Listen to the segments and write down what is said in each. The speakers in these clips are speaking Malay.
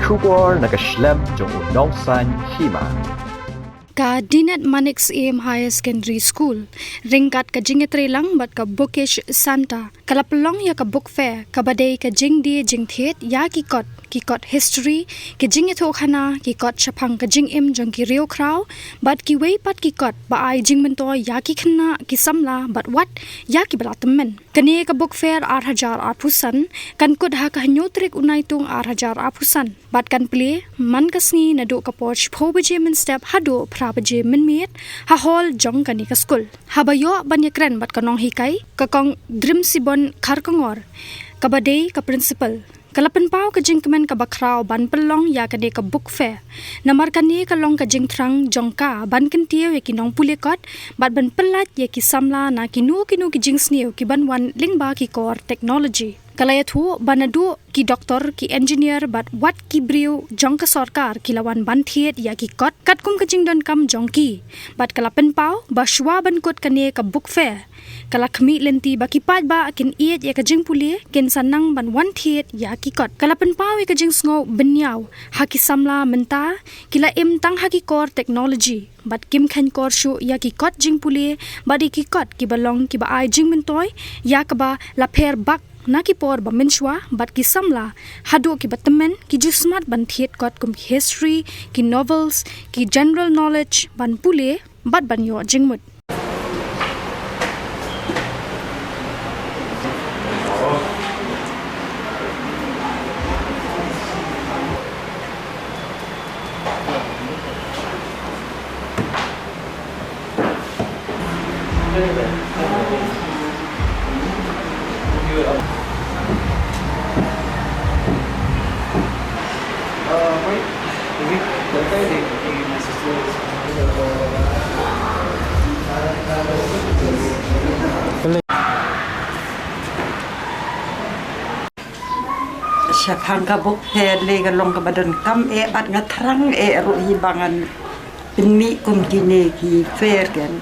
Shubor nakaslem jong unongsan hima. Ka Dinet Manix AM Higher Secondary School ringkat ka jingetre lang bat ka bookish Santa kalapelong ya ka book fair ka badai ka jing di jing thet ya kikot history ki jing etho khana kikot chapang ka jing im jong ki rio kraw bat ki wei pat kikot ba ai jing mento ya ki khana ki samla bat wat ya ki balatemen kani ka book fair 8000 apusan kan kod ha ka hanyotrik unai tung 8000 apusan bat kan play man kasni na do ka poch phobaje min step hado prabaje min miet ha hol jong kani ka school habayo banyakren bat kanong hikai ka kong drim sibon kharkangor kabadai ka principal Kalapan pau ka jing kemen ka bakrao ban pelong ya ka de ka book fair. Namar kani ka long ka jing trang jongka ban kentiu ya ki nong pulekot bat ban pelat ya ki samla na kinu ki jing sneu ki ban wan lingba ki core technology. Kalaya thu banadu ki doktor ki engineer bat wat ki briu jong ka sarkar ki lawan ban thiet ya ki kot kat kum ka jing don kam jongki bat kalapan pau ba shwa ban kot kani ka book fair. Kala khmi lenti baki pat ba kin iet ya ka jing puli kin sanang ban wan thiet ya ki kot kalapan pau ka jing sngo benyau haki samla menta kila im tang haki core technology bat kim khan kor shu ya ki kot jing puli badi ki kot ki balong ki ba ai jing mentoy ya ka ba la pher bak na ki por ba menshwa bat ki samla hado ki batamen ki jismat ban thiet kot kum history ki novels ki general knowledge ban puli bat ban yo jingmut Siapang ka book fair le ka long ka badon kam bat ngatrang ru hibangan pinmi kum kini ki fair kan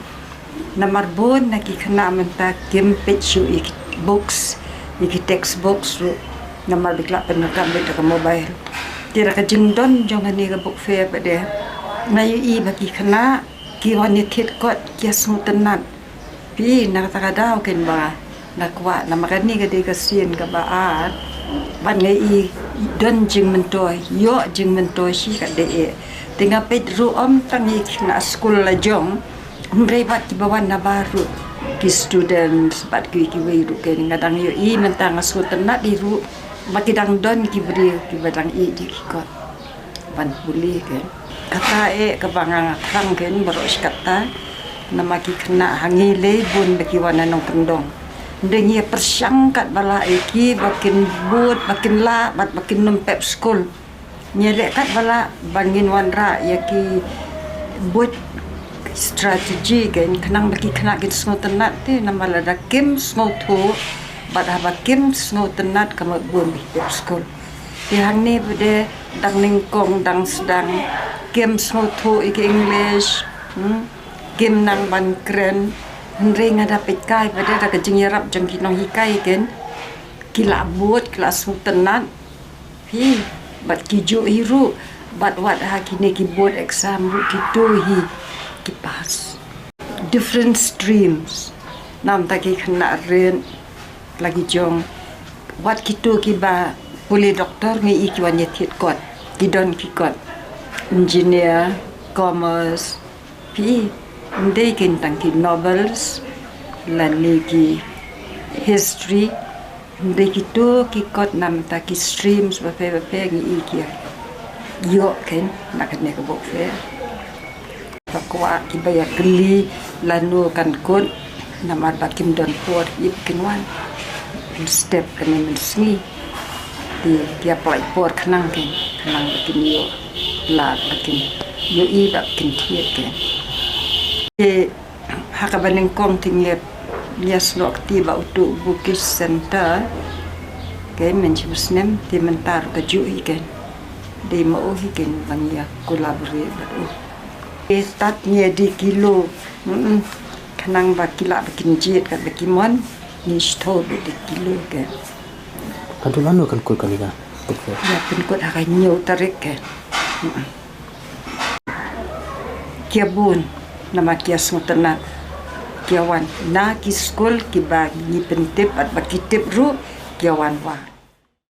namar bon na ki khana menta kim picture ik books ik textbooks ru namar bikla pen kam bit ka mobile tira ka jingdon jong ani ka book fair bade ngayu I baki khana ki wani thit kot ki smutanat pi na ta ka daw ken ba nakwa namakani ka de ka sin ka baat ban ngai I don jing mentoy yo jing mentoy si ka de tinga pet ru tangi na school la jong umrei bat ki bawan na baru ki students bat ki wei ru ken ngadang yo I mentang asu tenat di ru makidang don ki bri ki badang I di ko ban puli ken kata ka bangang khang ken baros kata namaki kena hangile bun baki wana nong pendong Dengi persangkat bala eki bakin but bakin la bat bakin nempep school nyelek kat bala bangin wanra yaki but strategi kan kenang baki kena git sngo tenat ti namala da kim sngo thu bat haba kim sngo tenat kama bun pep school di hang ni bede dang ningkong dang sedang kim sngo thu ik english kim nang ban kren Henry ngada pekai pada da kejing yarap jang kinong hikai ken kila buat kelas tenat hi bat kijo hiru bat wat ha kini ki board exam ru kitu hi ki pass different streams nam ta ki khna ren lagi jong wat kitu ki ba puli doktor ngi I ki wan yethit kot ki don ki kot engineer commerce pi Ndai kin tangki novels lani ki history ndai ki to ki kot nam ta ki streams ba fe ngi I ki yo ken nak ne ko bok fe pakwa ki ba ya kli lanu kan kon namar ba kim don por ip kinwan step kan men sngi di apply por khnang ken khnang kin yo la kin yo I ba kin thiet ken hakabaning kong tingep lias lo aktiba utu bukis center kay menchibusnem ti mentar ka jui ken di mau hiken bangya collaborate batu start nya di kilo kanang ba kila bakin jet ka bakimon ni sto di kilo ke Kadulano kan kul kaniga Ya pinkut akan nyu tarik ke. Kia bun nama kia sungtana. Kia wan na ki skul ki bagi ni pentip at bakitip ru kia wan wa.